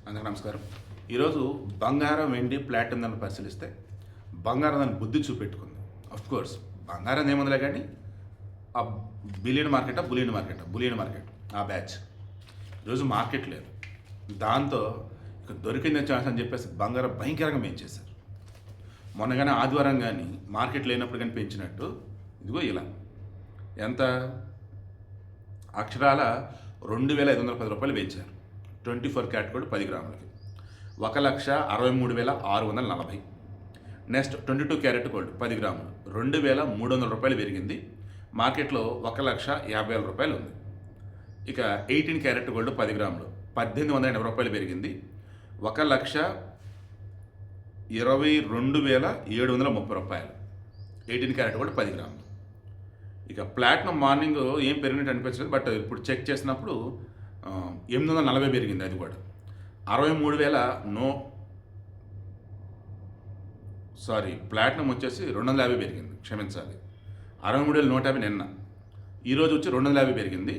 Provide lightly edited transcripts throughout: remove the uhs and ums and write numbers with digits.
అందరికీ నమస్కారం. ఈరోజు బంగారం, వెండి, ప్లాటినం ధరలు పరిశీలిస్తే బంగారం దాని బుద్ధి చూపెట్టుకుంది. కోర్స్ బంగారం ఏముందిలే కానీ ఆ బిలియన్ మార్కెట్ బులియన్ మార్కెట్ ఆ బ్యాచ్ ఈరోజు మార్కెట్ లేదు. దాంతో ఇక దొరికిందే ఛాన్స్ అని చెప్పేసి బంగారం భయంకరంగా పెంచేశారు. మొన్న కానీ ఆదివారం కానీ మార్కెట్ లేనప్పుడు కానీ పెంచినట్టు ఇదిగో ఇలా ఎంత అక్షరాల 2,510 పెంచారు. 24 carat gold 10 గ్రాములకి 1,63,640. Next 22 carat gold 10 గ్రాములు 2,300 పెరిగింది. మార్కెట్లో 1,50,000 ఉంది. ఇక 18 క్యారెట్ గోల్డ్ 10 గ్రాములు 1,880 పెరిగింది. 1,22,730. 18 క్యారెట్ గోల్డ్ 10 గ్రాములు. ఇక ప్లాటినం మార్నింగ్ ఏం పెరిగినట్టు అనిపించలేదు, బట్ ఇప్పుడు చెక్ చేసినప్పుడు 840 పెరిగింది. అది కూడా 63,000 ప్లాటినం వచ్చేసి 250 పెరిగింది, క్షమించాలి. 63,150 నిన్న, ఈరోజు వచ్చి 250 పెరిగింది.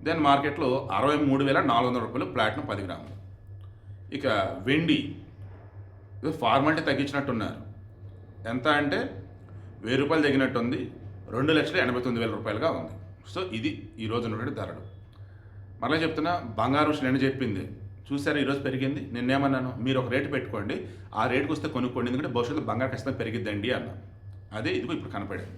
దెన్ మార్కెట్లో 63,400 ప్లాటినం 10 గ్రాములు. ఇక వెండి ఫార్మాలిటీ తగ్గించినట్టున్నారు. ఎంత అంటే 1,000 రూపాయలు తగ్గినట్టుంది, 2,89,000 ఉంది. సో ఇది ఈరోజు ఉన్నటువంటి ధరలు. మరలా చెప్తున్నా, బంగారు విషయం నేను చెప్పింది చూసారా, ఈరోజు పెరిగింది. నిన్నేమన్నాను, మీరు ఒక రేటు పెట్టుకోండి, ఆ రేటుకి వస్తే కొనుక్కోండి, ఎందుకంటే భవిష్యత్తులో బంగారు ఖచ్చితంగా పెరిగిద్దండి అన్నా. అదే ఇదిగో ఇప్పుడు కనపడింది.